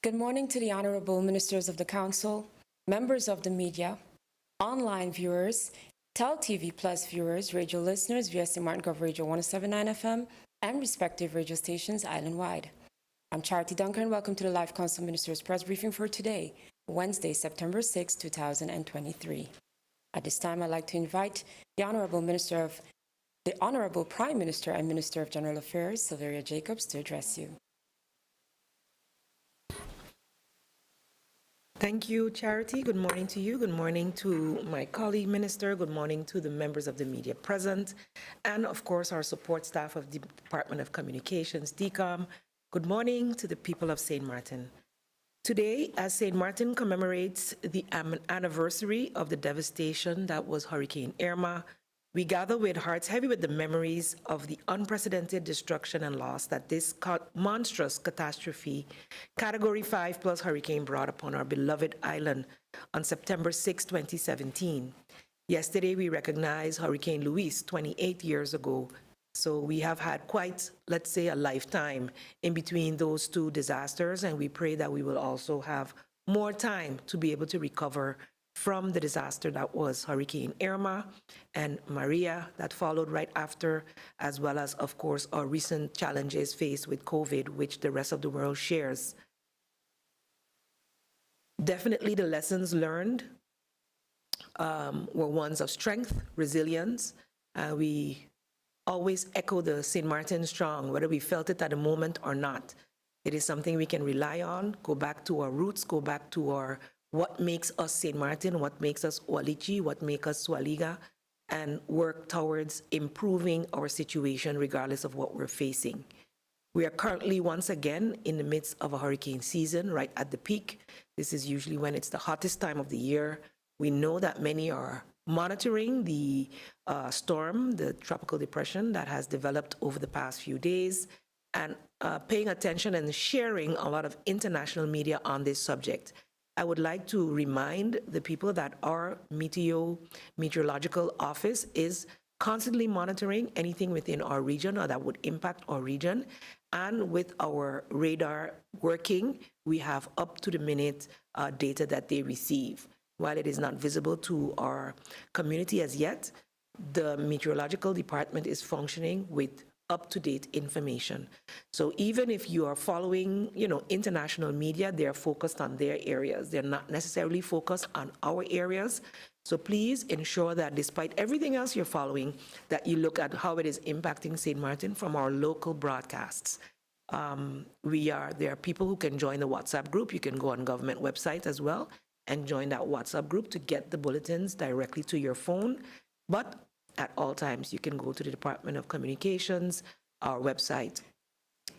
Good morning to the Honorable Ministers of the Council, members of the media, online viewers, TelTV Plus viewers, radio listeners via St. Martin Gov Radio 107.9 FM, and respective radio stations island-wide. I'm Charity Duncan, and welcome to the Live Council Ministers Press Briefing for today, Wednesday, September 6, 2023. At this time, I'd like to invite the Honorable Prime Minister and Minister of General Affairs, Sylvia Jacobs, to address you. Thank you, Charity. Good morning to you. Good morning to my colleague minister. Good morning to the members of the media present. And of course, our support staff of the Department of Communications, CoM. Good morning to the people of St. Martin. Today, as St. Martin commemorates the anniversary of the devastation that was Hurricane Irma, we gather with hearts heavy with the memories of the unprecedented destruction and loss that this monstrous catastrophe, Category 5 plus hurricane, brought upon our beloved island on September 6, 2017. Yesterday, we recognized Hurricane Luis 28 years ago. So we have had quite, let's say, a lifetime in between those two disasters, and we pray that we will also have more time to be able to recover from the disaster that was Hurricane Irma and Maria that followed right after, as well as, of course, our recent challenges faced with COVID, which the rest of the world shares. Definitely the lessons learned were ones of strength, resilience. We always echo the St. Martin strong, whether we felt it at the moment or not. It is something we can rely on, go back to our roots, go back to our what makes us St. Martin, what makes us Walichi, what makes us Swaliga, and work towards improving our situation regardless of what we're facing. We are currently once again in the midst of a hurricane season, right at the peak. This is usually when it's the hottest time of the year. We know that many are monitoring the storm, the tropical depression that has developed over the past few days, and paying attention and sharing a lot of international media on this subject. I would like to remind the people that our meteorological office is constantly monitoring anything within our region or that would impact our region. And with our radar working, we have up-to-the-minute data that they receive. While it is not visible to our community as yet, the meteorological department is functioning with up-to-date information. So even if you are following, international media, they're focused on their areas. They're not necessarily focused on our areas. So please ensure that despite everything else you're following, that you look at how it is impacting St. Martin from our local broadcasts. There are people who can join the WhatsApp group. You can go on government website as well and join that WhatsApp group to get the bulletins directly to your phone. But at all times, you can go to the Department of Communications, our website,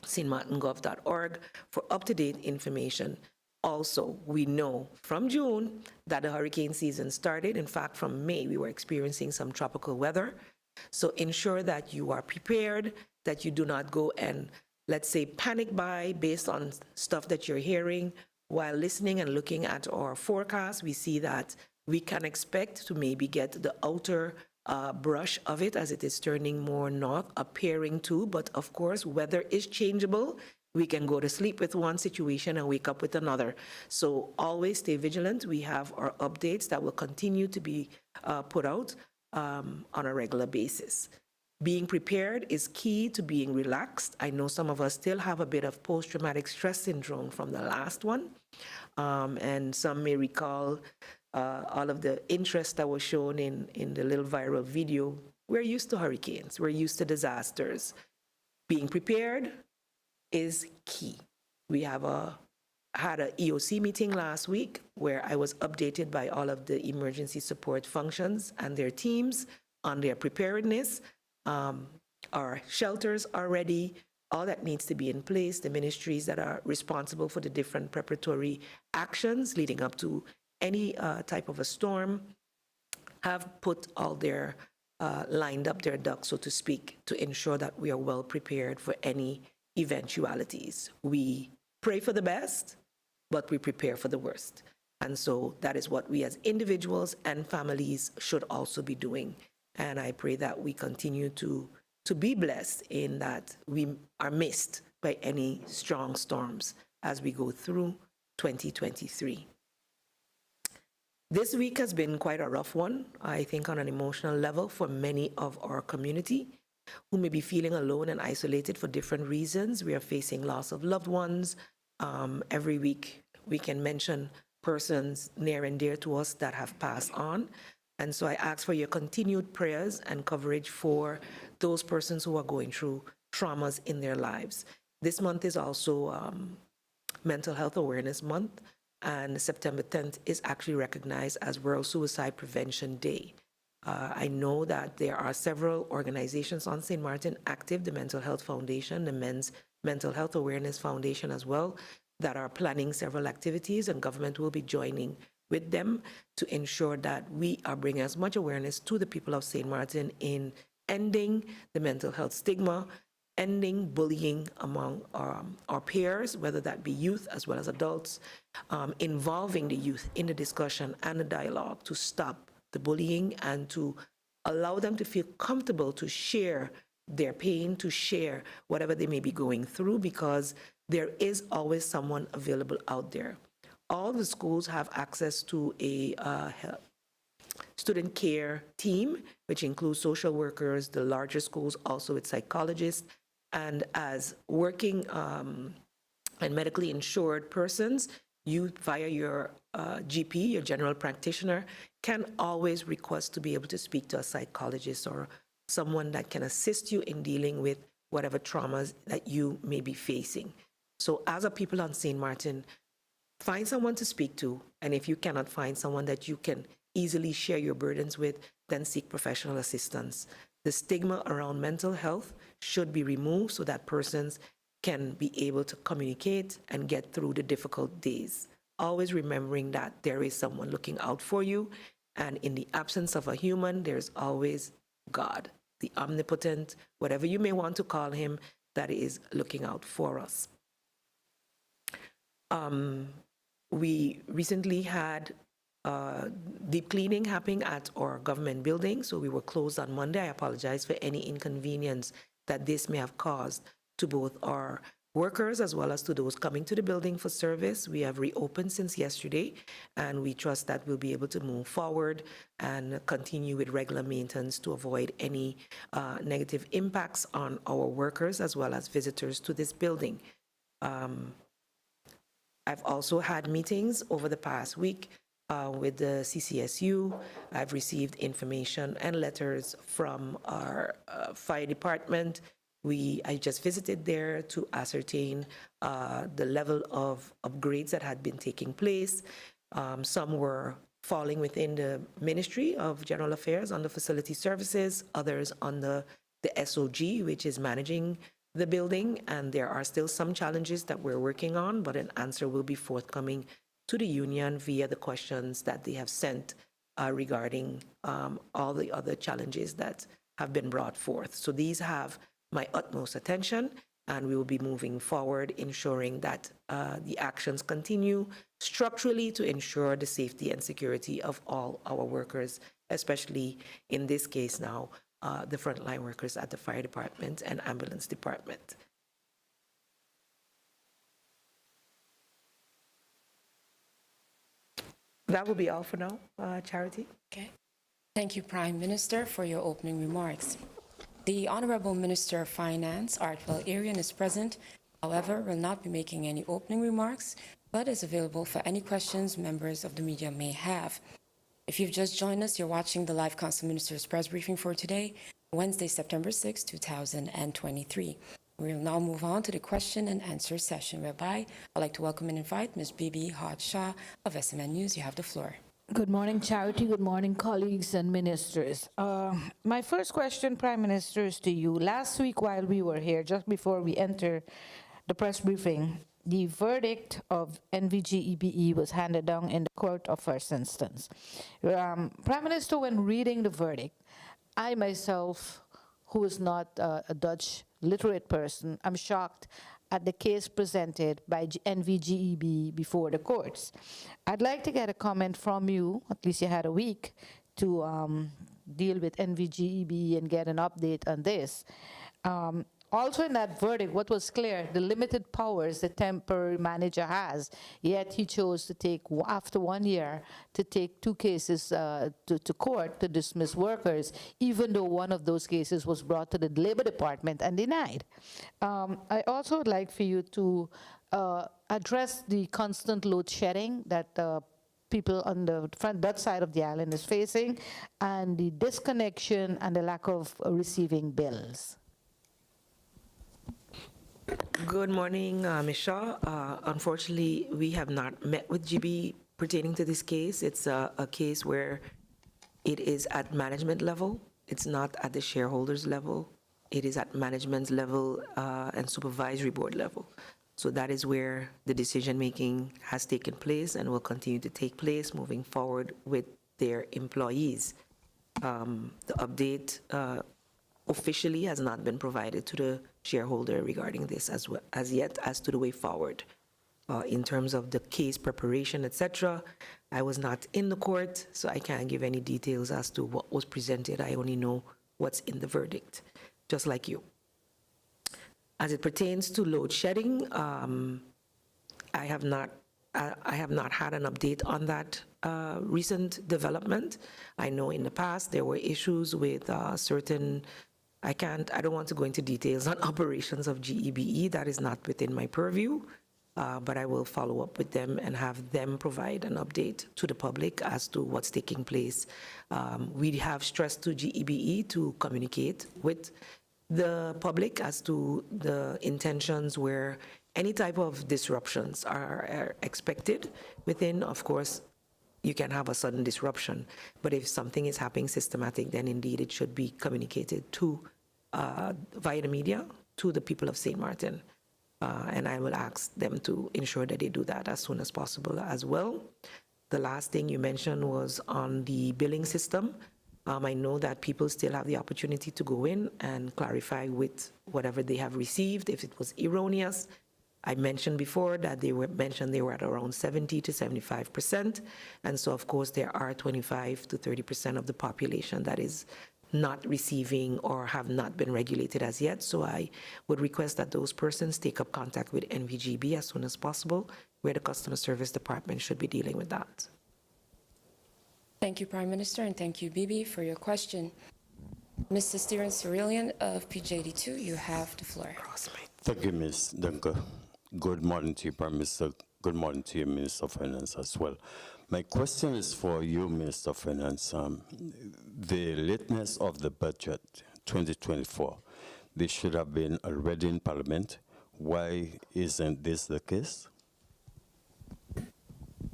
stmartingov.org, for up-to-date information. Also, we know from June that the hurricane season started. In fact, from May, we were experiencing some tropical weather. So ensure that you are prepared, that you do not go and, let's say, panic buy based on stuff that you're hearing. While listening and looking at our forecast, we see that we can expect to maybe get the outer brush of it as it is turning more north, appearing to, but of course, weather is changeable. We can go to sleep with one situation and wake up with another. So always stay vigilant. We have our updates that will continue to be put out on a regular basis. Being prepared is key to being relaxed. I know some of us still have a bit of post-traumatic stress syndrome from the last one, and some may recall all of the interest that was shown in the little viral video. We're used to hurricanes. We're used to disasters. Being prepared is key. We had an EOC meeting last week where I was updated by all of the emergency support functions and their teams on their preparedness. Our shelters are ready. All that needs to be in place. The ministries that are responsible for the different preparatory actions leading up to any type of a storm have put all their lined up their ducks, so to speak, to ensure that we are well prepared for any eventualities. We pray for the best, but we prepare for the worst. And so that is what we as individuals and families should also be doing. And I pray that we continue to be blessed in that we are missed by any strong storms as we go through 2023. This week has been quite a rough one, I think, on an emotional level for many of our community who may be feeling alone and isolated for different reasons. We are facing loss of loved ones. Every week we can mention persons near and dear to us that have passed on. And so I ask for your continued prayers and coverage for those persons who are going through traumas in their lives. This month is also Mental Health Awareness Month, and September 10th is actually recognized as World Suicide Prevention Day. I know that there are several organizations on St. Martin active, the Mental Health Foundation, the Men's Mental Health Awareness Foundation as well, that are planning several activities, and government will be joining with them to ensure that we are bringing as much awareness to the people of St. Martin in ending the mental health stigma, ending bullying among our peers, whether that be youth as well as adults, involving the youth in the discussion and the dialogue to stop the bullying and to allow them to feel comfortable to share their pain, to share whatever they may be going through, because there is always someone available out there. All the schools have access to a student care team, which includes social workers, the larger schools also with psychologists, and as working and medically insured persons, you, via your GP, your general practitioner, can always request to be able to speak to a psychologist or someone that can assist you in dealing with whatever traumas that you may be facing. So as a people on St. Martin, find someone to speak to, and if you cannot find someone that you can easily share your burdens with, then seek professional assistance. The stigma around mental health should be removed so that persons can be able to communicate and get through the difficult days. Always remembering that there is someone looking out for you, and in the absence of a human, there's always God, the omnipotent, whatever you may want to call him, that is looking out for us. We recently had deep cleaning happening at our government building, so we were closed on Monday. I apologize for any inconvenience that this may have caused to both our workers as well as to those coming to the building for service. We have reopened since yesterday, and we trust that we'll be able to move forward and continue with regular maintenance to avoid any negative impacts on our workers as well as visitors to this building. I've also had meetings over the past week with the CCSU. I've received information and letters from our fire department. I just visited there to ascertain the level of upgrades that had been taking place. Some were falling within the Ministry of General Affairs under Facility Services, others under the SOG, which is managing the building, and there are still some challenges that we're working on, but an answer will be forthcoming to the union via the questions that they have sent regarding all the other challenges that have been brought forth. So these have my utmost attention, and we will be moving forward, ensuring that the actions continue structurally to ensure the safety and security of all our workers, especially in this case now, the frontline workers at the fire department and ambulance department. That will be all for now, Charity. Okay. Thank you, Prime Minister, for your opening remarks. The Honorable Minister of Finance, Artwell Arian, is present, however, will not be making any opening remarks, but is available for any questions members of the media may have. If you've just joined us, you're watching the live Council Minister's press briefing for today, Wednesday, September 6, 2023. We'll now move on to the question and answer session, whereby I'd like to welcome and invite Ms. Bibi Hodgshaw of SMN News. You have the floor. Good morning, Charity. Good morning, colleagues and ministers. My first question, Prime Minister, is to you. Last week while we were here, just before we enter the press briefing, the verdict of NVGEBE was handed down in the court of first instance. Prime Minister, when reading the verdict, I myself, who is not a Dutch literate person, I'm shocked at the case presented by NVGEB before the courts. I'd like to get a comment from you, at least you had a week, to deal with NVGEB and get an update on this. Also in that verdict, what was clear, the limited powers the temporary manager has, yet he chose to take, after 1 year, to take 2 cases to court to dismiss workers, even though one of those cases was brought to the Labor Department and denied. I also would like for you to address the constant load shedding that people on the front Dutch side of the island is facing, and the disconnection and the lack of receiving bills. Good morning, Ms. Shaw. Unfortunately, we have not met with GB pertaining to this case. It's a case where it is at management level. It's not at the shareholders level. It is at management level and supervisory board level. So that is where the decision-making has taken place and will continue to take place moving forward with their employees. The update officially has not been provided to the shareholder regarding this as yet as to the way forward. In terms of the case preparation, etc., I was not in the court, so I can't give any details as to what was presented. I only know what's in the verdict, just like you. As it pertains to load shedding, I have not had an update on that recent development. I know in the past there were issues with certain, I don't want to go into details on operations of GEBE. That is not within my purview, but I will follow up with them and have them provide an update to the public as to what's taking place. We have stressed to GEBE to communicate with the public as to the intentions where any type of disruptions are expected within. Of course, you can have a sudden disruption, but if something is happening systematic, then indeed it should be communicated to, via the media, to the people of St. Martin. And I will ask them to ensure that they do that as soon as possible as well. The last thing you mentioned was on the billing system. I know that people still have the opportunity to go in and clarify with whatever they have received, if it was erroneous. I mentioned before that they were at around 70 to 75%. And so, of course, there are 25 to 30% of the population that is not receiving or have not been regulated as yet. So I would request that those persons take up contact with NVGB as soon as possible, where the Customer Service Department should be dealing with that. Thank you, Prime Minister, and thank you, Bibi, for your question. Mr. Steven Cerulean of PJD2, you have the floor. Thank you, Ms. Dunker. Good morning to you, Prime Minister. Good morning to you, Minister of Finance, as well. My question is for you, Minister of Finance. The lateness of the budget 2024, this should have been already in Parliament. Why isn't this the case?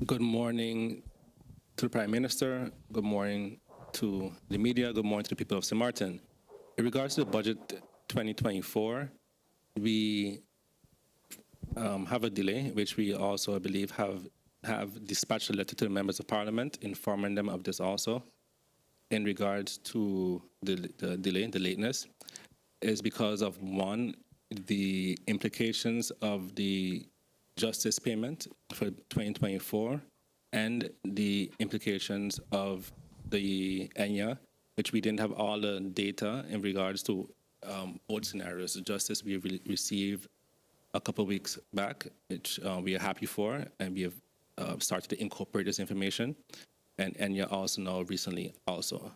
Good morning to the Prime Minister. Good morning to the media. Good morning to the people of St. Martin. In regards to the budget 2024, we have a delay, which we also, I believe, have dispatched a letter to the members of Parliament informing them of this also. In regards to the delay, the lateness, is because of, one, the implications of the justice payment for 2024 and the implications of the ENYA, which we didn't have all the data in regards to both scenarios. The justice we received a couple of weeks back, which we are happy for, and we have started to incorporate this information. And ENYA also now recently also.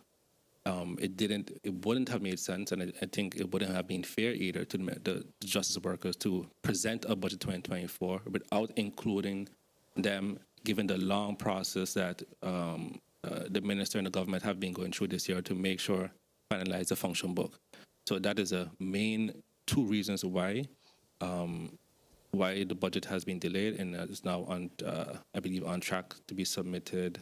It wouldn't have made sense, and I think it wouldn't have been fair either to the justice workers to present a budget 2024 without including them, given the long process that the minister and the government have been going through this year to make sure finalize the function book. So that is a main 2 reasons why the budget has been delayed and is now on, I believe, on track to be submitted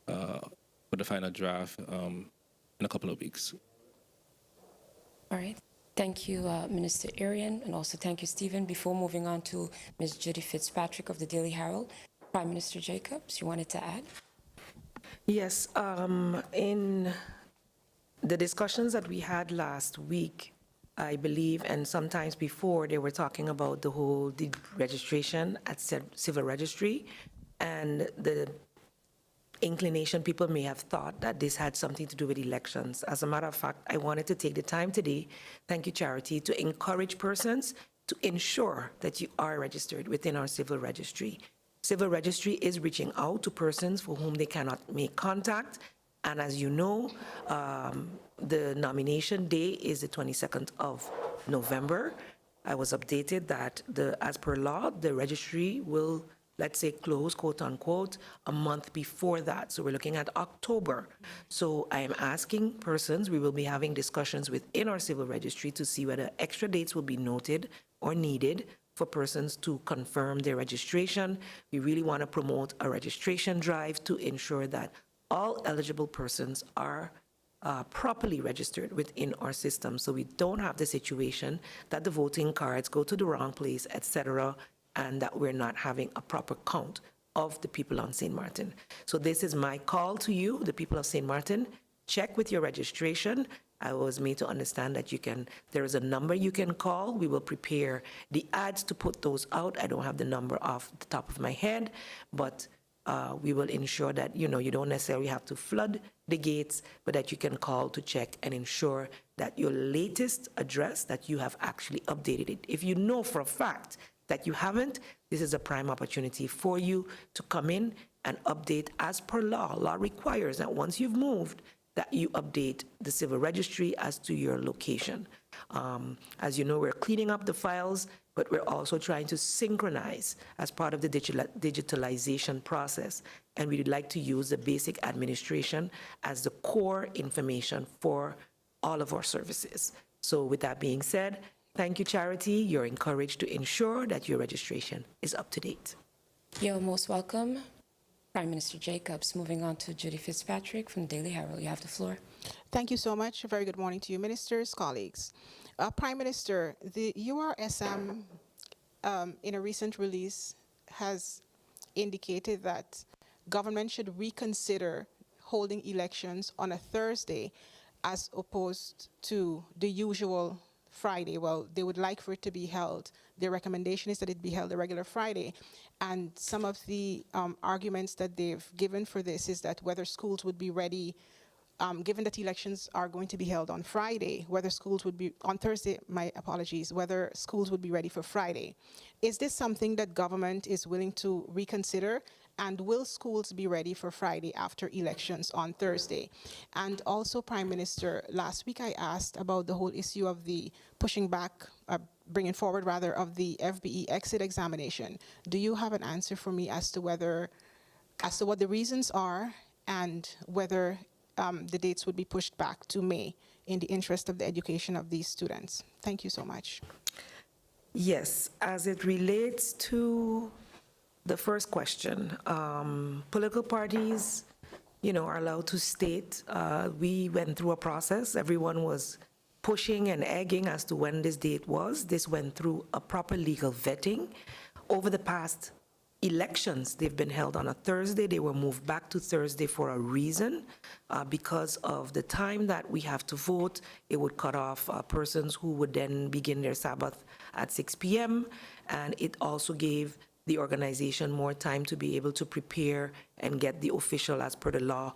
for the final draft in a couple of weeks. All right. Thank you, Minister Arian, and also thank you, Stephen. Before moving on to Ms. Judy Fitzpatrick of the Daily Herald, Prime Minister Jacobs, you wanted to add? Yes, in the discussions that we had last week, I believe, and sometimes before, they were talking about the whole registration at civil registry, and the inclination, people may have thought that this had something to do with elections. As a matter of fact, I wanted to take the time today, thank you, Charity, to encourage persons to ensure that you are registered within our civil registry. Civil registry is reaching out to persons for whom they cannot make contact. And as you know, the nomination day is the 22nd of November. I was updated that as per law, the registry will, let's say, close, quote unquote, a month before that. So we're looking at October. So I am asking persons, we will be having discussions within our civil registry to see whether extra dates will be noted or needed for persons to confirm their registration. We really want to promote a registration drive to ensure that all eligible persons are properly registered within our system, so we don't have the situation that the voting cards go to the wrong place, etc., and that we're not having a proper count of the people on St. Martin. So this is my call to you, the people of St. Martin. Check with your registration. I was made to understand that there is a number you can call. We will prepare the ads to put those out. I don't have the number off the top of my head, but we will ensure that, you don't necessarily have to flood the gates, but that you can call to check and ensure that your latest address, that you have actually updated it. If you know for a fact that you haven't, this is a prime opportunity for you to come in and update as per law. Law requires that once you've moved, that you update the civil registry as to your location. As you know, we're cleaning up the files, but we're also trying to synchronize as part of the digitalization process. And we'd like to use the basic administration as the core information for all of our services. So with that being said, thank you, Charity. You're encouraged to ensure that your registration is up to date. You're most welcome. Prime Minister Jacobs. Moving on to Judy Fitzpatrick from Daily Herald. You have the floor. Thank you so much. A very good morning to you, ministers, colleagues. Prime Minister, the URSM, in a recent release, has indicated that government should reconsider holding elections on a Thursday as opposed to the usual Friday. Well, they would like for it to be held. Their recommendation is that it be held a regular Friday. And some of the arguments that they've given for this is that whether schools would be ready, given that elections are going to be held on Friday, whether schools would be, on Thursday, my apologies, whether schools would be ready for Friday. Is this something that government is willing to reconsider? And will schools be ready for Friday after elections on Thursday? And also, Prime Minister, last week I asked about the whole issue of the pushing back, bringing forward rather, of the FBE exit examination. Do you have an answer for me as to what the reasons are and whether the dates would be pushed back to May in the interest of the education of these students? Thank you so much. Yes, as it relates to the first question, political parties, are allowed to state. We went through a process. Everyone was pushing and egging as to when this date was. This went through a proper legal vetting. Over the past elections, they've been held on a Thursday. They were moved back to Thursday for a reason. Because of the time that we have to vote, it would cut off persons who would then begin their Sabbath at 6 p.m. And it also gave the organization more time to be able to prepare and get the official, as per the law,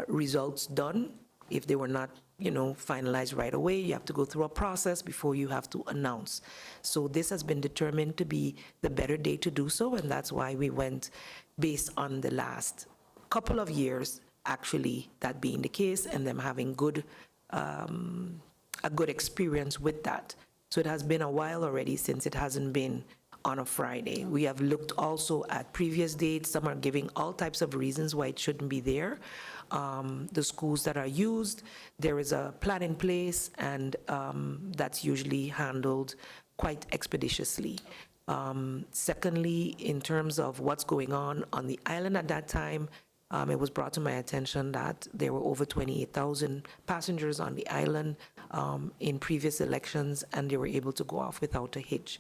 results done. If they were not, finalized right away, you have to go through a process before you have to announce. So this has been determined to be the better day to do so, and that's why we went based on the last couple of years, actually, that being the case, and them having a good experience with that. So it has been a while already since it hasn't been on a Friday. We have looked also at previous dates. Some are giving all types of reasons why it shouldn't be there. The schools that are used, there is a plan in place, and that's usually handled quite expeditiously. Secondly, in terms of what's going on the island at that time, it was brought to my attention that there were over 28,000 passengers on the island in previous elections, and they were able to go off without a hitch.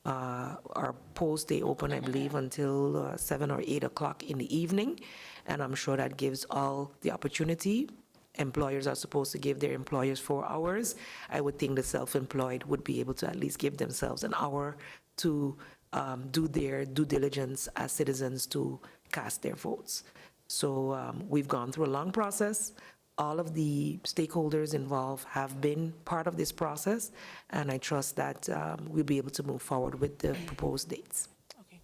Our polls stay open, I believe, until 7 or 8 o'clock in the evening, and I'm sure that gives all the opportunity. Employers are supposed to give their employers 4 hours. I would think the self-employed would be able to at least give themselves an hour to do their due diligence as citizens to cast their votes. So we've gone through a long process. All of the stakeholders involved have been part of this process, and I trust that we'll be able to move forward with the proposed dates. Okay.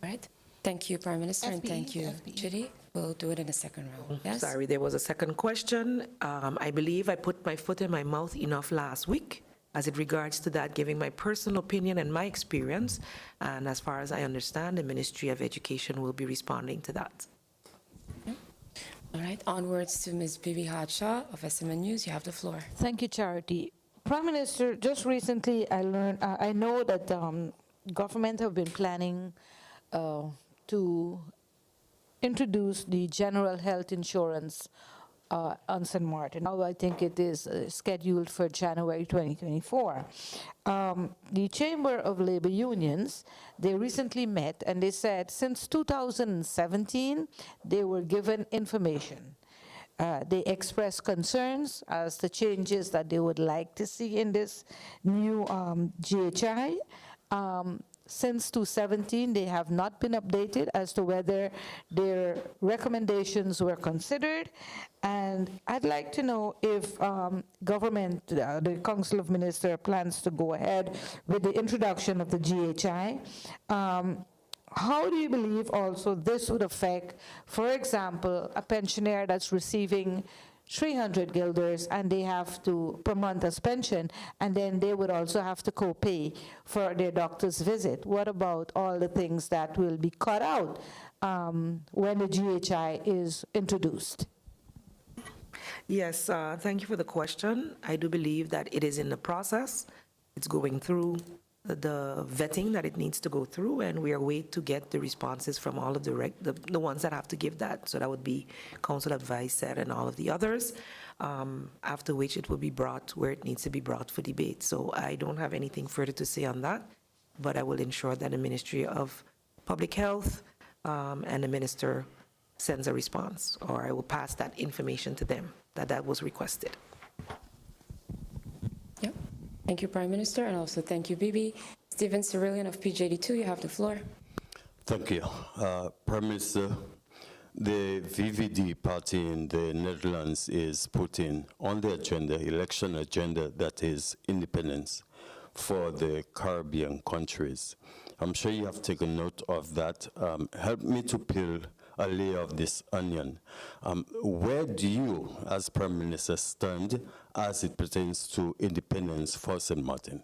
All right. Thank you, Prime Minister, and FBE, thank you, FBE. Judy. We'll do it in a second round. Yes? Sorry, there was a second question. I believe I put my foot in my mouth enough last week as it regards to that, giving my personal opinion and my experience. And as far as I understand, the Ministry of Education will be responding to that. All right. Onwards to Ms. Bibi Hadshaw of SMN News. You have the floor. Thank you, Charity. Prime Minister, just recently I know that government have been planning to introduce the general health insurance on St. Martin. Now I think it is scheduled for January 2024. The Chamber of Labor Unions, they recently met and they said since 2017 they were given information. They expressed concerns as to changes that they would like to see in this new GHI. Since 2017, they have not been updated as to whether their recommendations were considered. And I'd like to know if government, the Council of Ministers, plans to go ahead with the introduction of the GHI. How do you believe also this would affect, for example, a pensioner that's receiving 300 guilders and they have to per month as pension, and then they would also have to co-pay for their doctor's visit? What about all the things that will be cut out when the GHI is introduced? Yes, thank you for the question. I do believe that it is in the process. It's going through the vetting that it needs to go through, and we are waiting to get the responses from all of the ones that have to give that. So that would be Council Advice Set and all of the others, after which it will be brought where it needs to be brought for debate. So I don't have anything further to say on that, but I will ensure that the Ministry of Public Health and the Minister sends a response, or I will pass that information to them that was requested. Yep. Thank you, Prime Minister, and also thank you, Bibi. Stephen Cerillion of PJD2, you have the floor. Thank you. Prime Minister, the VVD party in the Netherlands is putting on the agenda, election agenda, that is independence for the Caribbean countries. I'm sure you have taken note of that. Help me to peel a layer of this onion. Where do you, as Prime Minister, stand as it pertains to independence for St. Martin?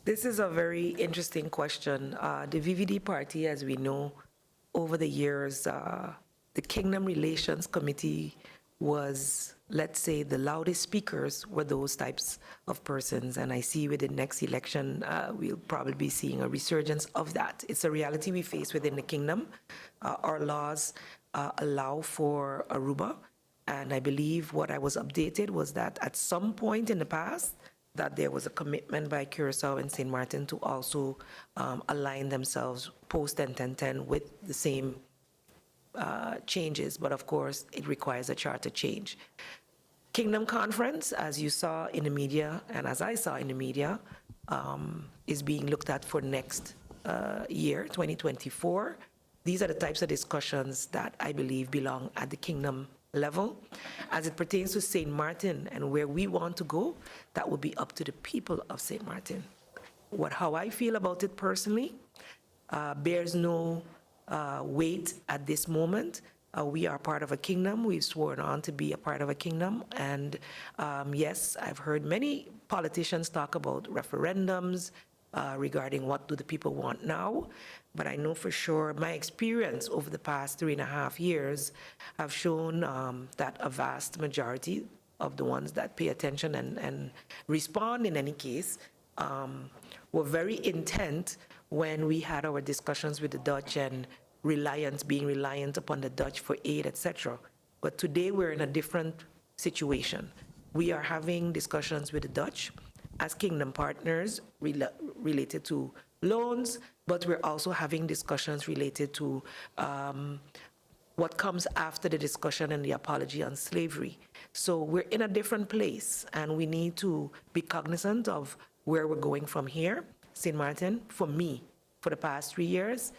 This is a very interesting question. The VVD party, as we know, over the years, the Kingdom Relations Committee was, let's say, the loudest speakers were those types of persons. And I see with the next election, we'll probably be seeing a resurgence of that. It's a reality we face within the kingdom. Our laws allow for Aruba. And I believe what I was updated was that at some point in the past, that there was a commitment by Curaçao and St. Martin to also align themselves post-1010 with the same changes, but of course, it requires a charter change. Kingdom Conference, as you saw in the media, and as I saw in the media, is being looked at for next year, 2024. These are the types of discussions that I believe belong at the Kingdom level. As it pertains to St. Martin and where we want to go, that will be up to the people of St. Martin. How I feel about it personally bears no weight at this moment. We are part of a kingdom. We've sworn on to be a part of a kingdom. And yes, I've heard many politicians talk about referendums regarding what do the people want now. But I know for sure my experience over the past 3.5 years have shown that a vast majority of the ones that pay attention and respond in any case were very intent when we had our discussions with the Dutch and being reliant upon the Dutch for aid, etc. But today we're in a different situation. We are having discussions with the Dutch as kingdom partners related to loans, but we're also having discussions related to what comes after the discussion and the apology on slavery. So we're in a different place, and we need to be cognizant of where we're going from here. St. Martin, for me, for the past 3 years,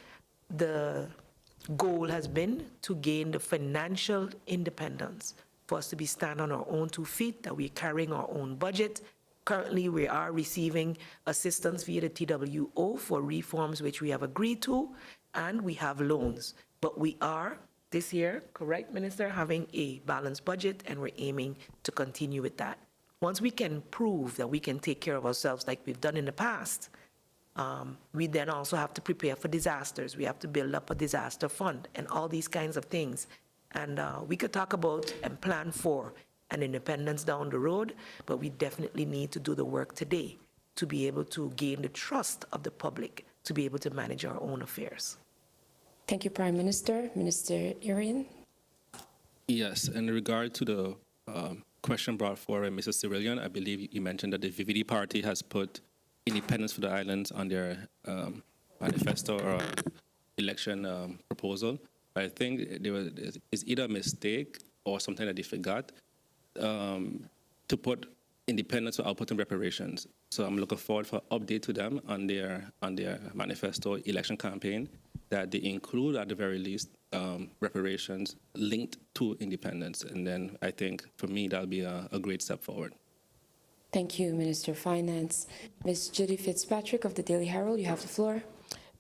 the goal has been to gain the financial independence, for us to be stand on our own 2 feet, that we're carrying our own budget. Currently, we are receiving assistance via the TWO for reforms which we have agreed to, and we have loans. But we are, this year, correct, Minister, having a balanced budget, and we're aiming to continue with that. Once we can prove that we can take care of ourselves like we've done in the past, we then also have to prepare for disasters. We have to build up a disaster fund and all these kinds of things. And we could talk about and plan for an independence down the road, but we definitely need to do the work today to be able to gain the trust of the public to be able to manage our own affairs. Thank you, Prime Minister. Minister Irian. Yes, in regard to the question brought forward by Mrs. Cirillion, I believe you mentioned that the VVD party has put independence for the islands on their manifesto or election proposal. But I think it's either a mistake or something that they forgot to put independence without putting reparations. So I'm looking forward for an update to them on their manifesto election campaign, that they include at the very least reparations linked to independence. And then I think for me that'll be a great step forward. Thank you, Minister of Finance. Ms. Judy Fitzpatrick of the Daily Herald, you have the floor.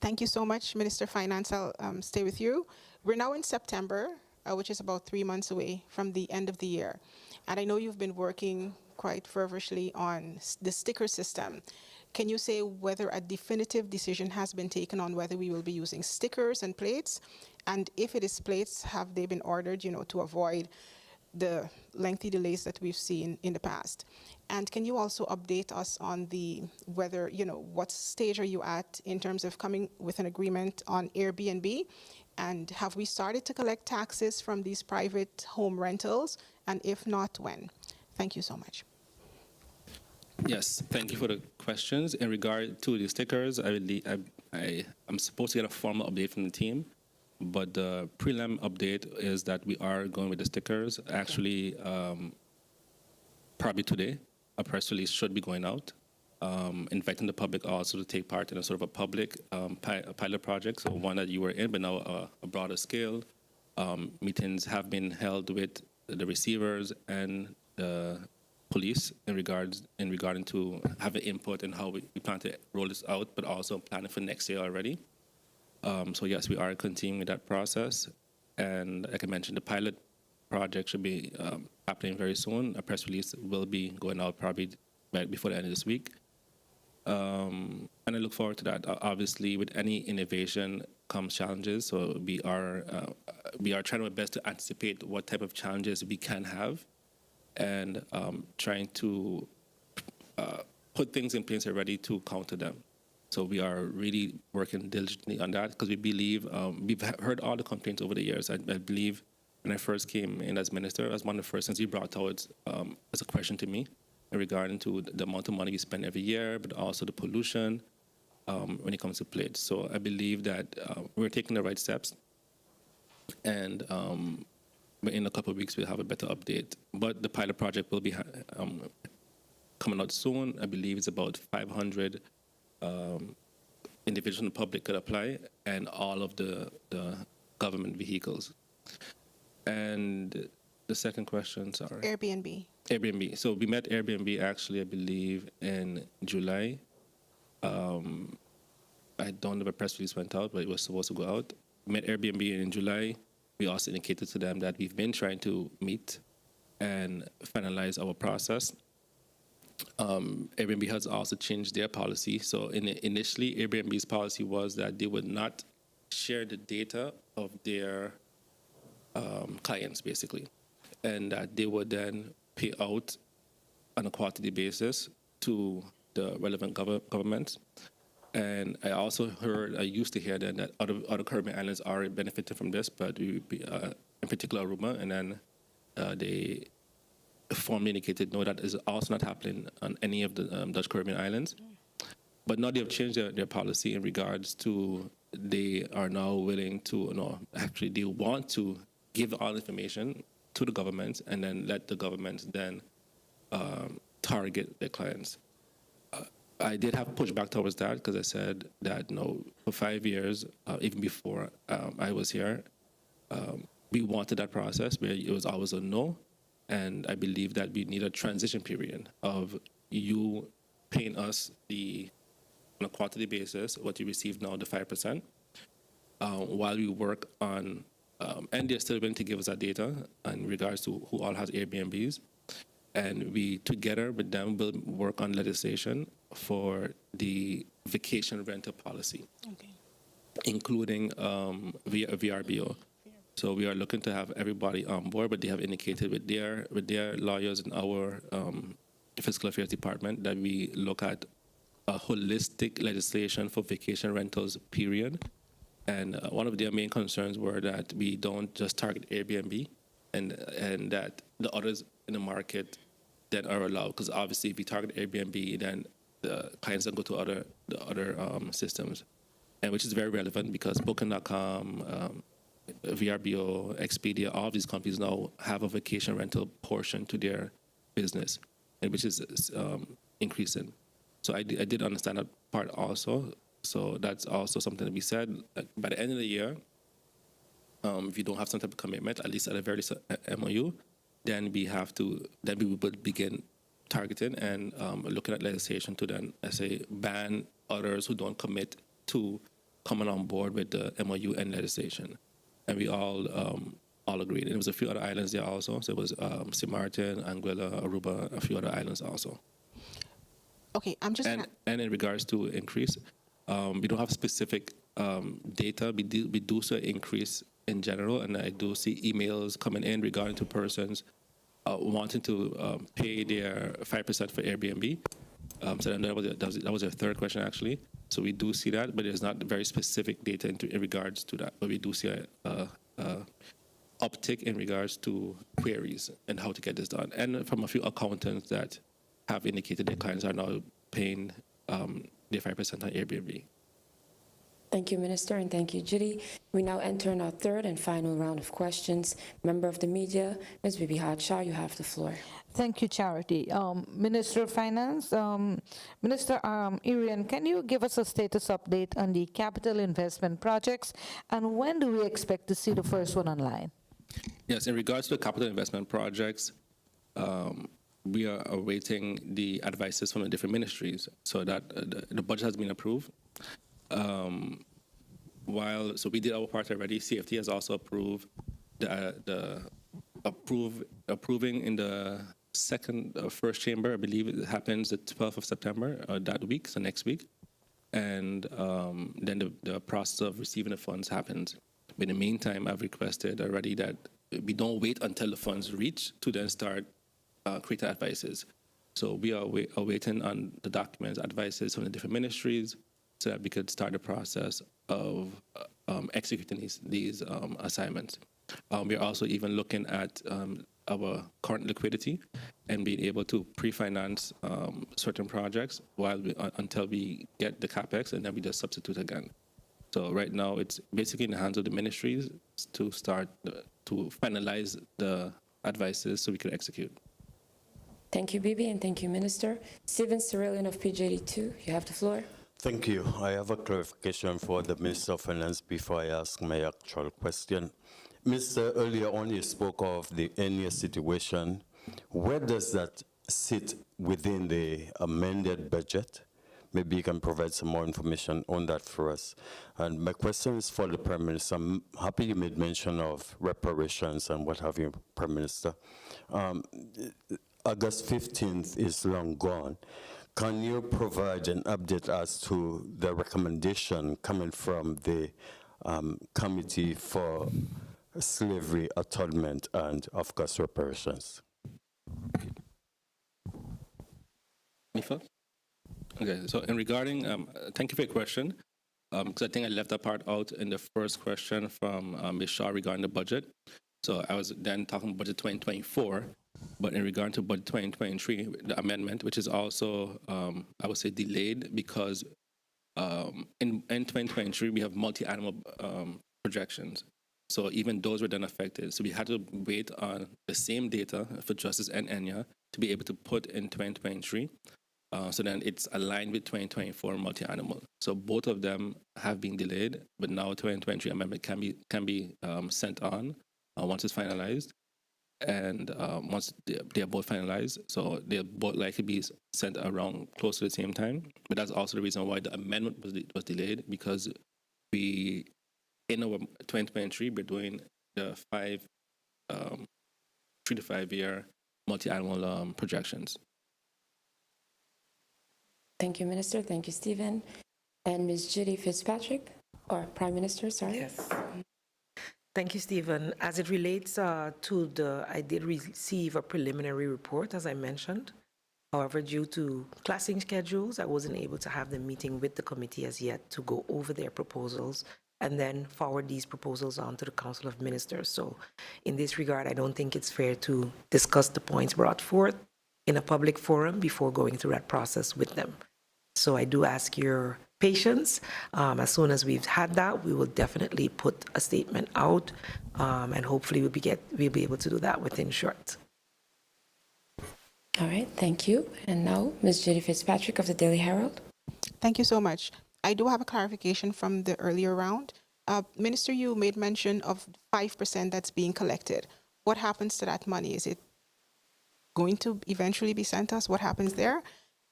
Thank you so much, Minister of Finance. I'll stay with you. We're now in September, which is about 3 months away from the end of the year. And I know you've been working quite fervently on the sticker system. Can you say whether a definitive decision has been taken on whether we will be using stickers and plates? And if it is plates, have they been ordered, to avoid the lengthy delays that we've seen in the past? And can you also update us on whether, what stage are you at in terms of coming with an agreement on Airbnb? And have we started to collect taxes from these private home rentals? And if not, when? Thank you so much. Yes, thank you for the questions. In regard to the stickers, I'm supposed to get a formal update from the team, but the prelim update is that we are going with the stickers. Okay. Actually, probably today, a press release should be going out, inviting the public also to take part in a sort of a public pilot project, so one that you were in, but now a broader scale. Meetings have been held with the receivers and the police in regarding to having input in how we plan to roll this out, but also planning for next year already. So yes, we are continuing with that process. And like I mentioned, the pilot project should be happening very soon. A press release will be going out probably right before the end of this week. And I look forward to that. Obviously, with any innovation comes challenges. So we are trying our best to anticipate what type of challenges we can have, and trying to put things in place ready to counter them. So we are really working diligently on that, because we believe, we've heard all the complaints over the years. I believe when I first came in as minister, as one of the first things he brought out as a question to me in regarding to the amount of money we spend every year, but also the pollution when it comes to plates. So I believe that we're taking the right steps, and in a couple of weeks we'll have a better update. But the pilot project will be coming out soon. I believe it's about 500 individuals in the public could apply, and all of the government vehicles. And the second question, sorry. Airbnb. So we met Airbnb actually, I believe, in July. I don't know if a press release went out, but it was supposed to go out. We met Airbnb in July. We also indicated to them that we've been trying to meet and finalize our process. Airbnb has also changed their policy. So initially, Airbnb's policy was that they would not share the data of their clients, basically, and that they would then pay out on a quarterly basis to the relevant governments. And I used to hear that other Caribbean islands are benefiting from this, but in particular Aruba, and then they formally indicated, no, that is also not happening on any of the Dutch Caribbean islands. But now they have changed their policy in regards to, they are now willing to, actually they want to give all information to the government, and then let the government then target their clients. I did have pushback towards that because I said that no, for 5 years, even before I was here, we wanted that process, but it was always a no. And I believe that we need a transition period of you paying us on a quarterly basis what you receive now, the 5%, while we work on, and they're still willing to give us that data in regards to who all has Airbnbs. And we, together with them, will work on legislation for the vacation rental policy, including VRBO. So we are looking to have everybody on board, but they have indicated with their lawyers and our fiscal affairs department that we look at a holistic legislation for vacation rentals, period. And one of their main concerns were that we don't just target Airbnb, and that the others in the market then are allowed. Because obviously, if we target Airbnb, then the clients don't go to the other systems, and which is very relevant because Booking.com, VRBO, Expedia, all of these companies now have a vacation rental portion to their business, and which is increasing. So I did understand that part also. So that's also something that we said. By the end of the year, if you don't have some type of commitment, at least at a very MOU, then we would begin targeting and looking at legislation to then, I say, ban others who don't commit to coming on board with the MOU and legislation. And we all agreed. And there was a few other islands there also. So it was St. Martin, Anguilla, Aruba, a few other islands also. Okay, I'm just... And in regards to increase, we don't have specific data. We do see an increase in general, and I do see emails coming in regarding to persons wanting to pay their 5% for Airbnb. So that was a third question, actually. So we do see that, but there's not very specific data in regards to that. But we do see a uptick in regards to queries and how to get this done. And from a few accountants that have indicated their clients are now paying their 5% on Airbnb. Thank you, Minister, and thank you, Judy. We now enter in our third and final round of questions. Member of the media, Ms. Bibi Hadshaw, you have the floor. Thank you, Charity. Minister of Finance, Minister Irian, can you give us a status update on the capital investment projects, and when do we expect to see the first one online? Yes, in regards to the capital investment projects, we are awaiting the advices from the different ministries so that the budget has been approved. So we did our part already. CFT has also approved approving in the first chamber. I believe it happens the 12th of September that week, so next week, and then the process of receiving the funds happens. But in the meantime, I've requested already that we don't wait until the funds reach to then start creating advices. So we are waiting on the documents, advices from the different ministries, so that we could start the process of executing these assignments. We're also even looking at our current liquidity and being able to pre-finance certain projects until we get the CapEx, and then we just substitute again. So right now, it's basically in the hands of the ministries to start to finalize the advices so we can execute. Thank you, Bibi, and thank you, Minister. Steven Cerillion of PJD2, you have the floor. Thank you. I have a clarification for the Minister of Finance before I ask my actual question. Mr. Earlier on, you spoke of the end-year situation. Where does that sit within the amended budget? Maybe you can provide some more information on that for us. And my question is for the Prime Minister. I'm happy you made mention of reparations and what have you, Prime Minister. August 15th is long gone. Can you provide an update as to the recommendation coming from the Committee for Slavery Atonement and, of course, reparations? Me first? Okay, so in regarding, thank you for your question, because I think I left that part out in the first question from Ms. Shaw regarding the budget. So I was then talking budget 2024, but in regard to budget 2023, the amendment, which is also, I would say, delayed because in 2023, we have multi-animal projections. So even those were then affected. So we had to wait on the same data for Justice and Enya to be able to put in 2023. So then it's aligned with 2024 multi-animal. So both of them have been delayed, but now 2023 amendment can be sent on once it's finalized. And once they are both finalized, so they'll both likely be sent around close to the same time. But that's also the reason why the amendment was delayed, because we, in our 2023, we're doing the 3 to 5 year multi-annual projections. Thank you, Minister. Thank you, Stephen. And Ms. Judy Fitzpatrick, or Prime Minister, sorry. Yes. Thank you, Stephen. as it relates to I did receive a preliminary report, as I mentioned. However, due to classing schedules, I wasn't able to have the meeting with the committee as yet to go over their proposals and then forward these proposals on to the Council of Ministers. So in this regard, I don't think it's fair to discuss the points brought forth in a public forum before going through that process with them. So I do ask your patience. As soon as we've had that, we will definitely put a statement out, and hopefully we'll be able to do that within short. All right, thank you. And now, Ms. Judy Fitzpatrick of the Daily Herald. Thank you so much. I do have a clarification from the earlier round. Minister, you made mention of 5% that's being collected. What happens to that money? Is it going to eventually be sent us? What happens there?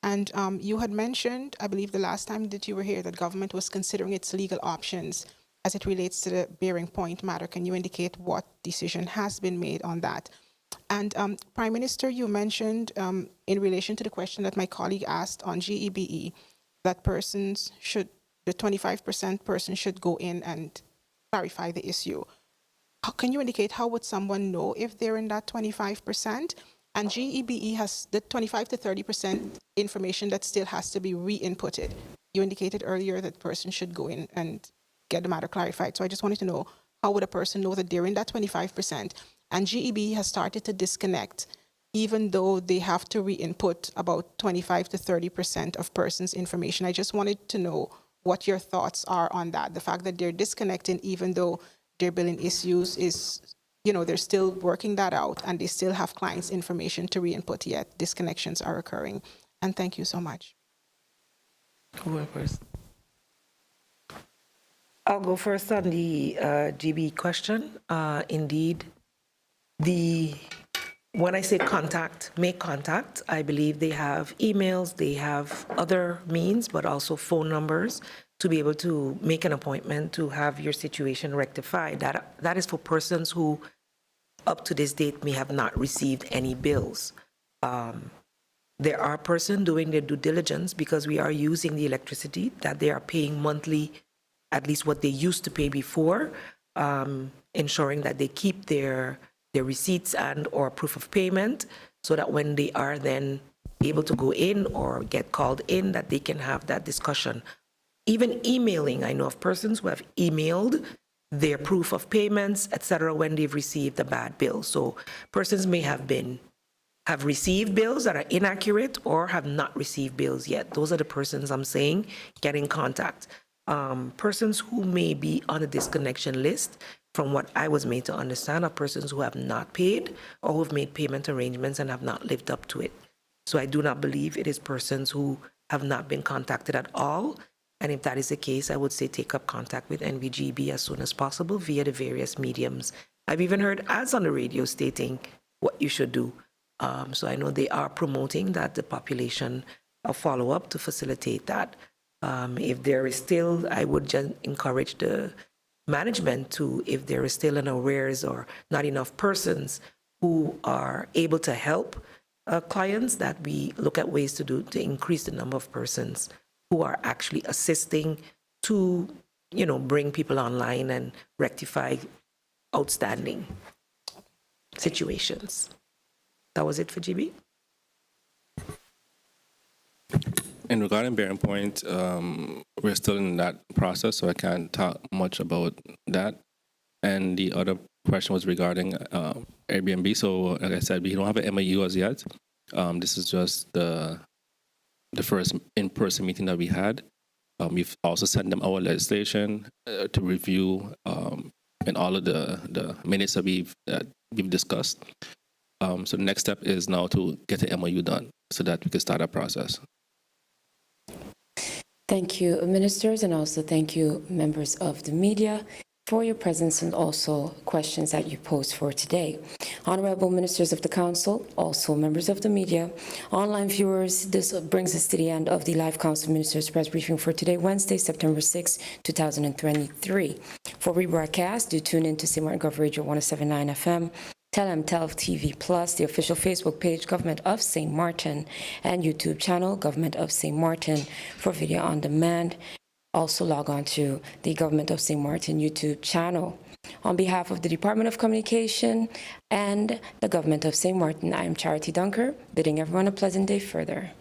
And you had mentioned, I believe the last time that you were here, that government was considering its legal options as it relates to the Bearing Point matter. Can you indicate what decision has been made on that? And Prime Minister, you mentioned in relation to the question that my colleague asked on GEBE, that persons should, the 25% person should go in and clarify the issue. Can you indicate how would someone know if they're in that 25%? And GEBE has the 25 to 30% information that still has to be re-inputted. You indicated earlier that person should go in and get the matter clarified. So I just wanted to know, how would a person know that they're in that 25%? And GEBE has started to disconnect, even though they have to re-input about 25 to 30% of persons' information. I just wanted to know what your thoughts are on that. The fact that they're disconnecting, even though their billing issues is, you know, they're still working that out and they still have clients' information to re-input, yet disconnections are occurring. And thank you so much. Who went first? I'll go first on the GB question. Indeed, when I say contact, make contact, I believe they have emails, they have other means, but also phone numbers to be able to make an appointment to have your situation rectified. That is for persons who, up to this date, may have not received any bills. There are persons doing their due diligence because we are using the electricity that they are paying monthly, at least what they used to pay before, ensuring that they keep their receipts and or proof of payment so that when they are then able to go in or get called in, that they can have that discussion. Even emailing, I know of persons who have emailed their proof of payments, etc., when they've received a bad bill. So persons may have received bills that are inaccurate or have not received bills yet. Those are the persons I'm saying get in contact. Persons who may be on a disconnection list, from what I was made to understand, are persons who have not paid or who have made payment arrangements and have not lived up to it. So I do not believe it is persons who have not been contacted at all. And if that is the case, I would say take up contact with NVGB as soon as possible via the various mediums. I've even heard ads on the radio stating what you should do. So I know they are promoting that the population follow up to facilitate that. If there is still, I would just encourage the management to, if there is still an arrears or not enough persons who are able to help clients, that we look at ways to increase the number of persons who are actually assisting to, you know, bring people online and rectify outstanding situations. That was it for GB. And regarding Bearing Point, we're still in that process, so I can't talk much about that. And the other question was regarding Airbnb. So, like I said, we don't have an MOU as yet. This is just the first in-person meeting that we had. We've also sent them our legislation to review and all of the minutes that we've discussed. So the next step is now to get the MOU done so that we can start our process. Thank you, ministers, and also thank you, members of the media, for your presence and also questions that you posed for today. Honorable ministers of the council, also members of the media, online viewers, this brings us to the end of the live council ministers press briefing for today, Wednesday, September 6, 2023. For rebroadcast, do tune in to St. Martin Gov Radio 107.9 FM, Tel TV Plus, the official Facebook page, Government of St. Martin, and YouTube channel, Government of St. Martin, for video on demand. Also log on to the Government of St. Martin YouTube channel. On behalf of the Department of Communication and the Government of St. Martin, I am Charity Dunker, bidding everyone a pleasant day further.